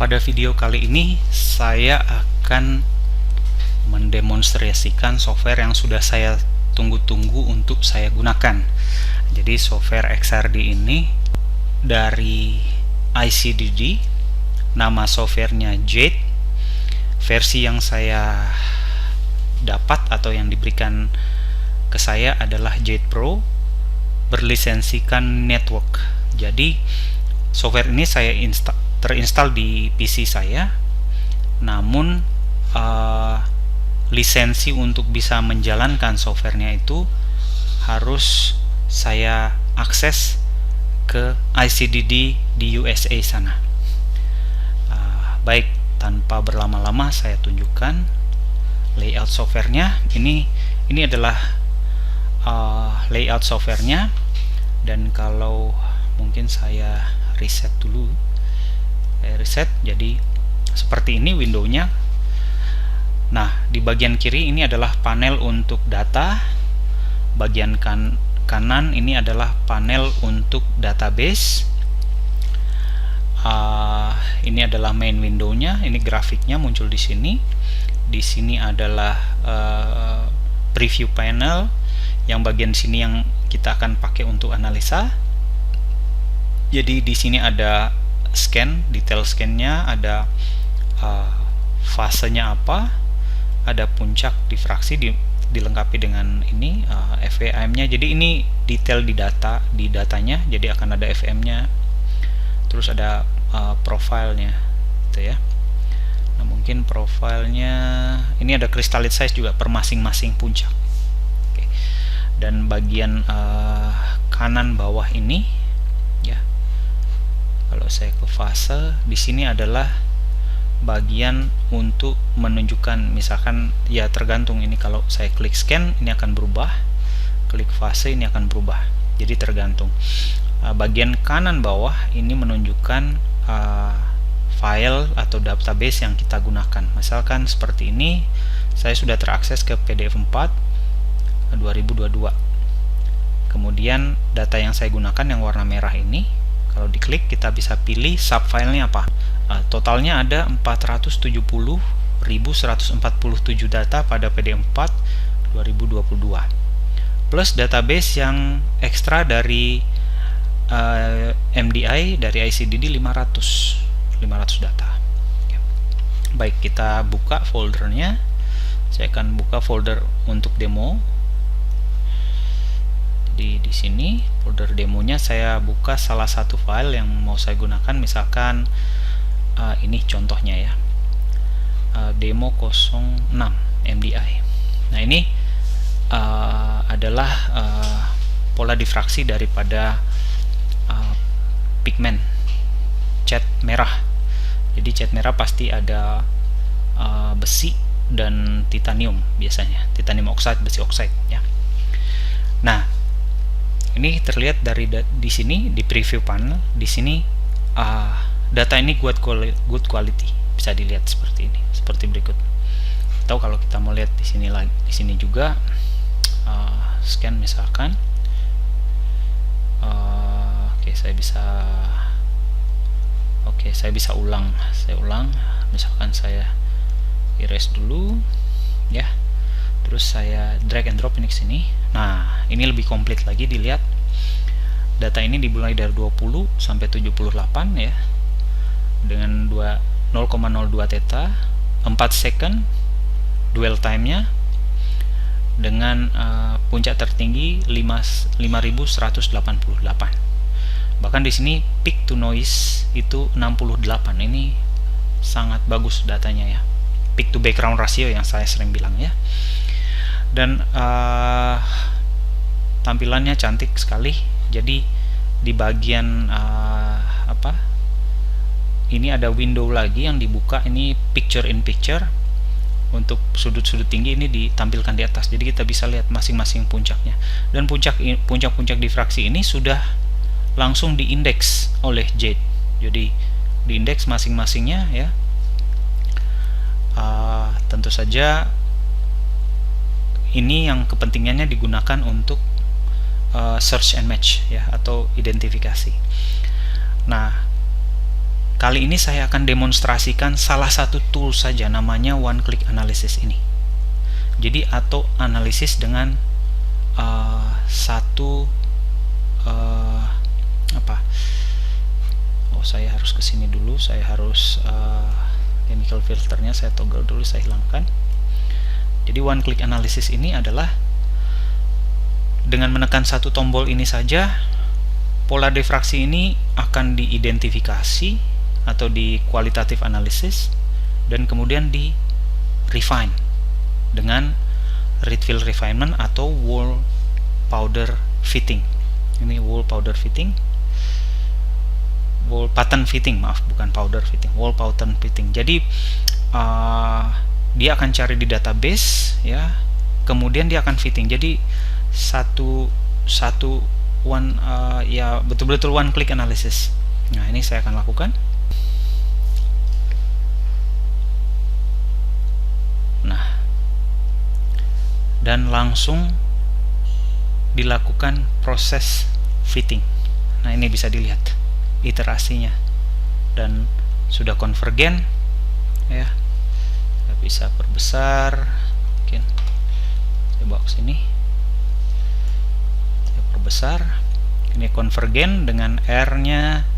Pada video kali ini saya akan mendemonstrasikan software yang sudah saya tunggu-tunggu untuk saya gunakan. Jadi software XRD ini dari ICDD, nama softwarenya Jade. Versi yang saya dapat atau yang diberikan ke saya adalah Jade Pro berlisensikan network. Jadi software ini saya terinstall di PC saya, namun lisensi untuk bisa menjalankan softwarenya itu harus saya akses ke ICDD di USA sana. Baik, tanpa berlama-lama saya tunjukkan layout softwarenya. Ini adalah layout softwarenya, dan kalau mungkin saya reset dulu, jadi seperti ini windownya. Nah, di bagian kiri ini adalah panel untuk data, bagian kanan ini adalah panel untuk database. Ini adalah main windownya, ini grafiknya muncul di sini. Di sini adalah preview panel, yang bagian sini yang kita akan pakai untuk analisa. Jadi di sini ada scan, detail scannya, ada fasenya apa, ada puncak difraksi dilengkapi dengan ini FVM-nya. Jadi ini detail di datanya, jadi akan ada FM-nya, terus ada profilnya, gitu ya. Nah, mungkin profilnya ini ada crystalline size juga per masing-masing puncak. Oke. Dan bagian kanan bawah ini, ya, kalau saya ke fase, di sini adalah bagian untuk menunjukkan, misalkan ya tergantung, ini kalau saya klik scan ini akan berubah, klik fase ini akan berubah, jadi tergantung. Bagian kanan bawah ini menunjukkan file atau database yang kita gunakan. Misalkan seperti ini, saya sudah terakses ke PDF4 2022. Kemudian data yang saya gunakan yang warna merah ini, kalau diklik kita bisa pilih subfilenya apa. Totalnya ada 470.147 data pada PDF4 2022. Plus database yang ekstra dari MDI, dari ICDD 500 data. Baik, kita buka foldernya. Saya akan buka folder untuk demo. Di sini folder demonya saya buka salah satu file yang mau saya gunakan, misalkan ini contohnya ya, demo 06 MDI. Nah, ini adalah pola difraksi daripada pigmen cat merah. Jadi cat merah pasti ada besi dan titanium, biasanya titanium oxide, besi oxide ya. Nah, ini terlihat dari di sini di preview panel. Di sini data ini good quality, bisa dilihat seperti ini, seperti berikut. Atau kalau kita mau lihat di sini lagi, di sini juga scan misalkan. Saya bisa ulang. Misalkan saya erase dulu ya. Terus saya drag and drop ini ke sini. Nah, ini lebih komplit lagi dilihat. Data ini dimulai dari 20 sampai 78 ya. Dengan 0,02 theta, 4 second dwell time-nya, dengan puncak tertinggi 5188. Bahkan di sini peak to noise itu 68. Ini sangat bagus datanya ya. Peak to background ratio yang saya sering bilang ya. Dan tampilannya cantik sekali. Jadi di bagian ini ada window lagi yang dibuka, ini picture in picture. Untuk sudut-sudut tinggi ini ditampilkan di atas, jadi kita bisa lihat masing-masing puncaknya. Dan puncak-puncak difraksi ini sudah langsung diindeks oleh Jade. Jadi diindeks masing-masingnya ya. Tentu saja ini yang kepentingannya digunakan untuk search and match ya, atau identifikasi. Nah, kali ini saya akan demonstrasikan salah satu tool saja, namanya one click analysis ini. Jadi atau analisis dengan saya harus kesini dulu, saya harus chemical filternya saya toggle dulu, saya hilangkan. Jadi one click analysis ini adalah dengan menekan satu tombol ini saja, pola diffraksi ini akan diidentifikasi atau di qualitative analysis dan kemudian di refine dengan reed field refinement atau wall powder fitting. Ini wall powder fitting, wall pattern fitting, maaf, bukan powder fitting, wall pattern fitting. Jadi dia akan cari di database ya, kemudian dia akan fitting. Jadi betul-betul one click analysis. Nah, ini saya akan lakukan. Nah, dan langsung dilakukan proses fitting. Nah, ini bisa dilihat iterasinya dan sudah konvergen ya. Kita bisa perbesar, mungkin saya bawa ke sini, saya perbesar. Ini konvergen dengan R nya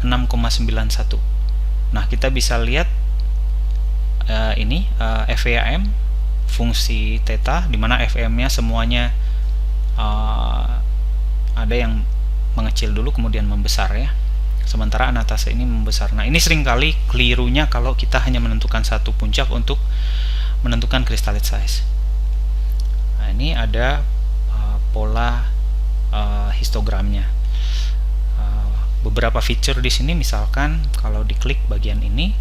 6,91. Nah, kita bisa lihat ini FEAM fungsi theta, dimana FEM nya semuanya ada yang mengecil dulu kemudian membesar ya, sementara anatase ini membesar. Nah, ini seringkali kelirunya kalau kita hanya menentukan satu puncak untuk menentukan crystallite size. Nah, ini ada pola histogramnya. Beberapa feature di sini, misalkan kalau diklik bagian ini,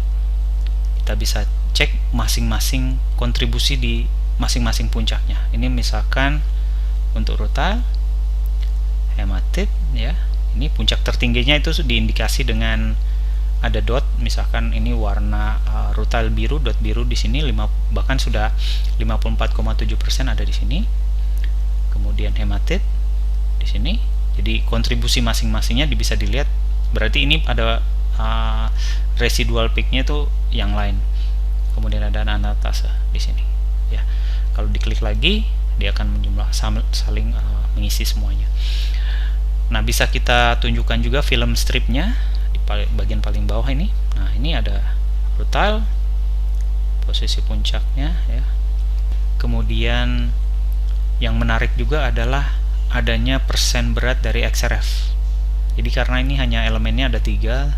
kita bisa cek masing-masing kontribusi di masing-masing puncaknya. Ini misalkan untuk rutile, hematit ya, ini puncak tertingginya itu diindikasi dengan ada dot, misalkan ini warna rutile biru, dot biru di sini bahkan sudah 54,7% ada di sini. Kemudian hematit di sini. Jadi kontribusi masing-masingnya bisa dilihat. Berarti ini ada residual peak-nya itu yang lain. Kemudian ada anatase di sini ya. Kalau diklik lagi, dia akan menjumlah saling mengisi semuanya. Nah, bisa kita tunjukkan juga film stripnya di bagian paling bawah ini. Nah, ini ada rutile, posisi puncaknya ya. Kemudian yang menarik juga adalah adanya persen berat dari XRF. Jadi karena ini hanya elemennya ada 3,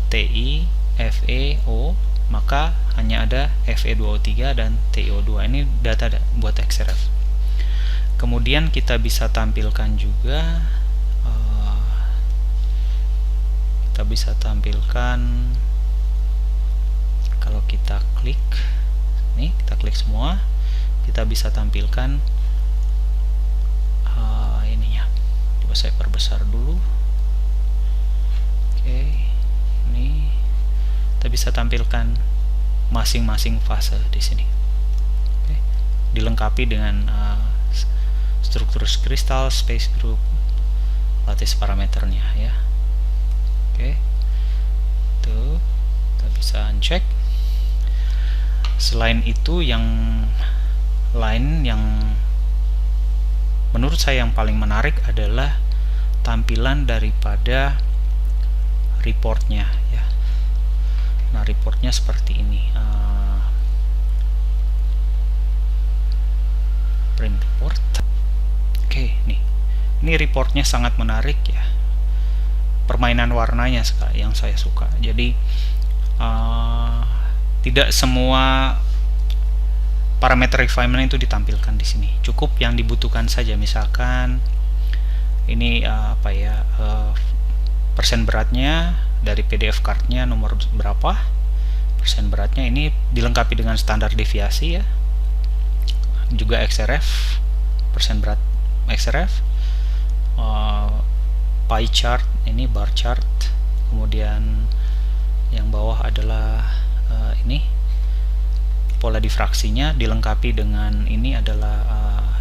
Ti, Fe, O, maka hanya ada Fe2O3 dan TiO2. Ini data buat XRF. Kemudian kita bisa tampilkan juga, kalau kita klik nih, kita klik semua, kita bisa tampilkan ininya. Coba saya perbesar dulu. Oke, ini kita bisa tampilkan masing-masing fase di sini. Oke. Dilengkapi dengan struktur kristal, space group, lattice parameternya ya. Oke. Tuh, kita bisa uncheck. Selain itu, yang lain yang menurut saya yang paling menarik adalah tampilan daripada reportnya ya. Nah, reportnya seperti ini. Print report. Oke, nih. Ini reportnya sangat menarik ya. Permainan warnanya yang saya suka. Jadi tidak semua parameter refinement itu ditampilkan di sini. Cukup yang dibutuhkan saja. Misalkan ini persen beratnya dari PDF cardnya nomor berapa, persen beratnya ini dilengkapi dengan standar deviasi ya, juga XRF, persen berat XRF, pie chart, ini bar chart. Kemudian yang bawah adalah ini pola difraksinya, dilengkapi dengan ini adalah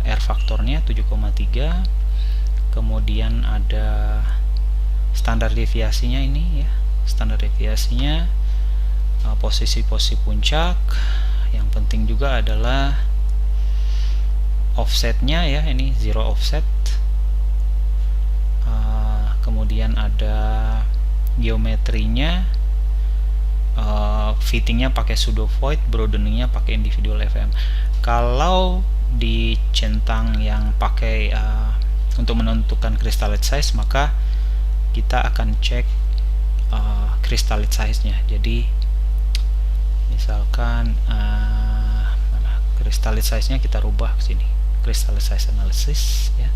R faktornya 7,3. kemudian ada standar deviasinya ini ya, standar deviasinya, posisi-posisi puncak. Yang penting juga adalah offsetnya ya, ini zero offset. Kemudian ada geometrinya, fittingnya pakai pseudo void, broadeningnya pakai individual FM. Kalau dicentang yang pakai untuk menentukan crystallite size, maka kita akan cek crystallite size-nya. Jadi misalkan crystallite size-nya kita rubah ke sini, crystallite size analysis ya.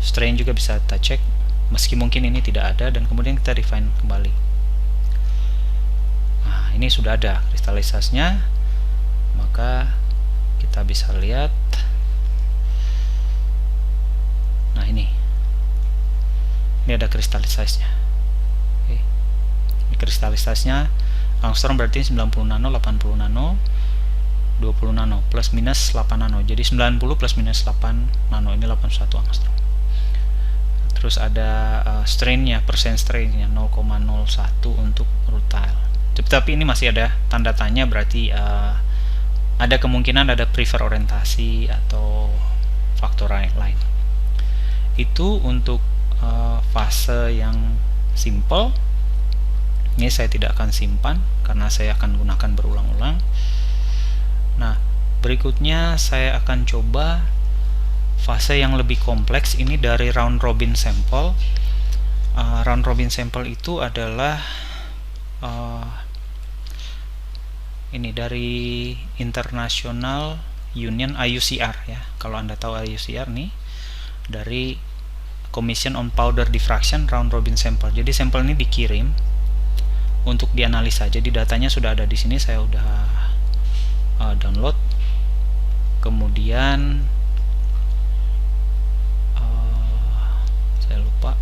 Strain juga bisa kita cek, meski mungkin ini tidak ada, dan kemudian kita refine kembali. Nah, ini sudah ada crystallite size-nya, maka kita bisa lihat. Nah, ini ada crystallite size-nya. Oke. Ini crystallite size-nya angstrom berarti 90 nano, 80 nano, 20 nano, plus minus 8 nano. Jadi 90 plus minus 8 nano, ini 81 angstrom. Terus ada strain-nya, persen strain-nya 0,01 untuk rutile. Tapi ini masih ada tanda tanya, berarti ada kemungkinan ada prefer orientasi atau faktor lain. Itu untuk fase yang simple. Ini saya tidak akan simpan karena saya akan gunakan berulang-ulang. Nah, berikutnya saya akan coba fase yang lebih kompleks. Ini dari round robin sampel. Round robin sampel itu adalah ini dari International Union IUCR ya. Kalau Anda tahu IUCR nih, dari Commission on Powder Diffraction round robin sampel. Jadi sampel ini dikirim untuk dianalisa. Jadi datanya sudah ada di sini, saya udah download. Kemudian saya lupa,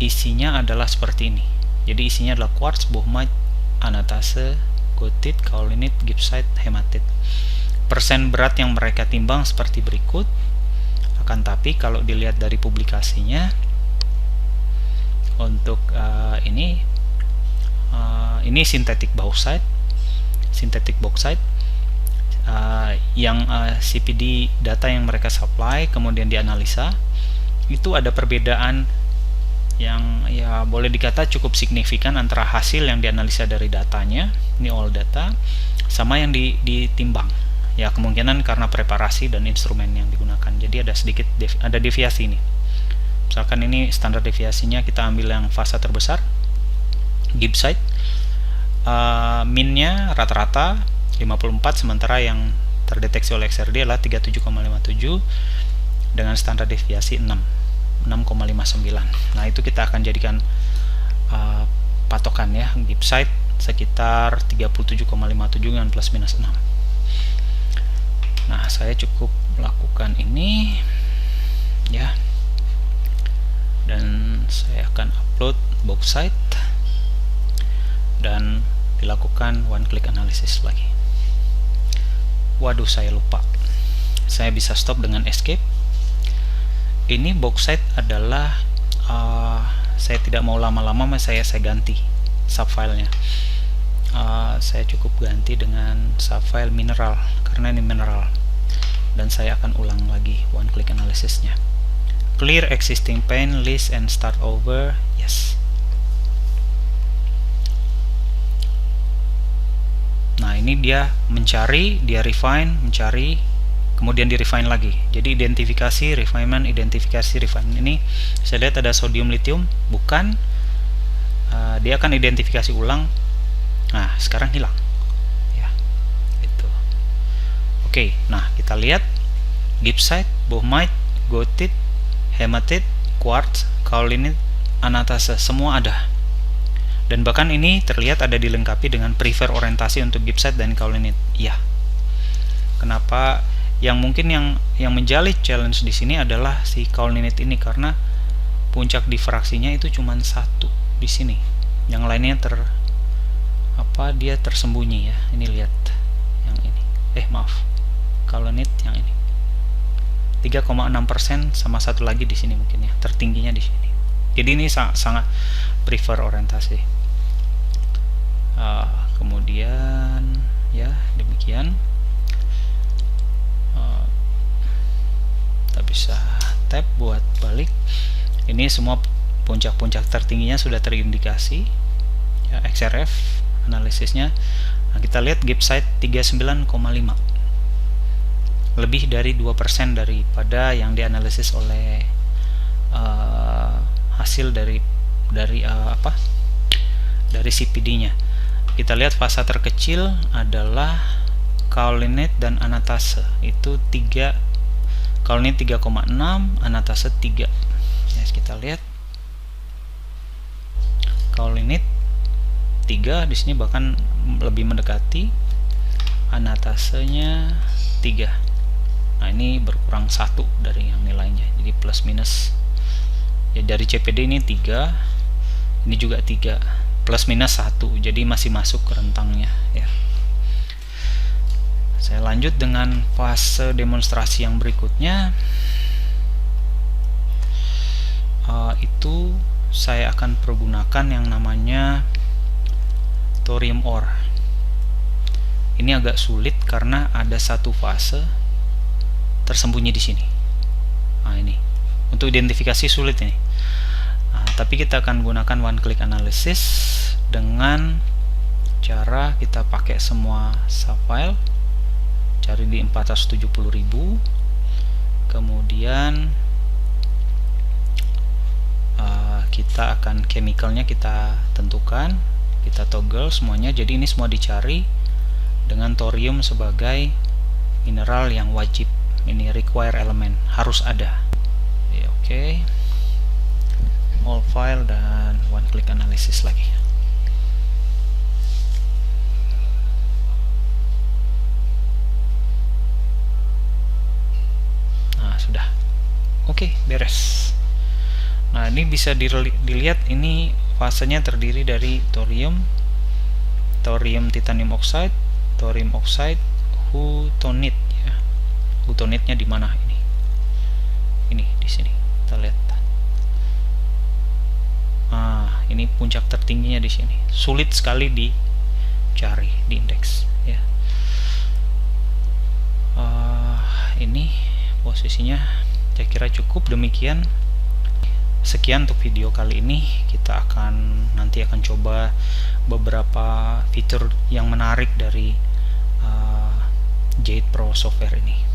isinya adalah seperti ini. Jadi isinya adalah quartz, bohmite, anatase, gothite, kaolinite, gibbsite, hematite. Persen berat yang mereka timbang seperti berikut. Akan tapi kalau dilihat dari publikasinya, untuk ini synthetic bauxite, yang CPD data yang mereka supply kemudian dianalisa, itu ada perbedaan yang ya boleh dikata cukup signifikan antara hasil yang dianalisa dari datanya, ini all data, sama yang ditimbang. Ya kemungkinan karena preparasi dan instrumen yang digunakan. Jadi ada sedikit ada deviasi ini. Misalkan ini standar deviasinya, kita ambil yang fase terbesar, gibbsite, minnya rata-rata 54, sementara yang terdeteksi oleh XRD adalah 37,57 dengan standar deviasi 6,59. Nah, itu kita akan jadikan patokan ya, gibbsite sekitar 37,57 dengan plus minus 6. Nah, saya cukup lakukan ini ya, dan saya akan upload bauxite dan dilakukan one click analysis lagi. Waduh, saya lupa, saya bisa stop dengan escape. Ini bauxite adalah saya tidak mau lama-lama, saya ganti subfilenya. Saya cukup ganti dengan subfile mineral karena ini mineral, dan saya akan ulang lagi one click analysisnya. Clear existing pane, list and start over. Yes. Nah, ini dia mencari, dia refine, mencari, kemudian di refine lagi. Jadi identifikasi, refinement, identifikasi, refine. Ini saya lihat ada sodium lithium, bukan. Dia akan identifikasi ulang. Nah, sekarang hilang. Ya, itu. Oke, nah kita lihat gibbsite, bohmite, gothite, hematite, quartz, kaolinite, anatase, semua ada. Dan bahkan ini terlihat ada dilengkapi dengan prefer orientasi untuk gibbsite dan kaolinite. Ya. Kenapa? Yang mungkin yang menjadi challenge di sini adalah si kaolinite ini, karena puncak difraksinya itu cuma satu di sini. Yang lainnya dia tersembunyi ya. Ini lihat yang ini. Kaolinite yang ini. 3,6% sama satu lagi di sini mungkin ya, tertingginya di sini. Jadi ini sangat prefer orientasi. Kemudian ya demikian, kita bisa tap buat balik. Ini semua puncak-puncak tertingginya sudah terindikasi ya, XRF analisisnya. Nah, kita lihat gap side 39,5, lebih dari 2% daripada yang dianalisis oleh hasil dari CPD-nya. Kita lihat fase terkecil adalah Kaolinet dan Anatase, itu 3, Kaolinet 3,6, Anatase 3. Ya, kita lihat Kaolinet 3 di sini bahkan lebih mendekati, Anatasenya 3. Nah, ini berkurang 1 dari yang nilainya, jadi plus minus. Ya, dari CPD ini 3, ini juga 3, plus minus 1, jadi masih masuk ke rentangnya ya. Saya lanjut dengan fase demonstrasi yang berikutnya. Itu saya akan pergunakan yang namanya thorium ore. Ini agak sulit karena ada satu fase tersembunyi di sini. Nah, ini untuk identifikasi sulit ini. Nah, tapi kita akan gunakan one click analysis dengan cara kita pakai semua subfile, cari di 470.000, kemudian kita akan chemicalnya kita tentukan, kita toggle semuanya. Jadi ini semua dicari dengan thorium sebagai mineral yang wajib, ini require element, harus ada ya. Oke, all file dan one click analysis lagi. Nah, sudah. Oke, beres. Nah, ini bisa dilihat, ini fasenya terdiri dari thorium titanium oxide, thorium oxide, houtonite ya. Houtonite-nya di mana ini? Ini di sini. Kita lihat. Ini puncak tertingginya di sini. Sulit sekali dicari di indeks ya. Ini posisinya saya kira cukup demikian. Sekian untuk video kali ini. Kita nanti akan coba beberapa fitur yang menarik dari Jade Pro software ini.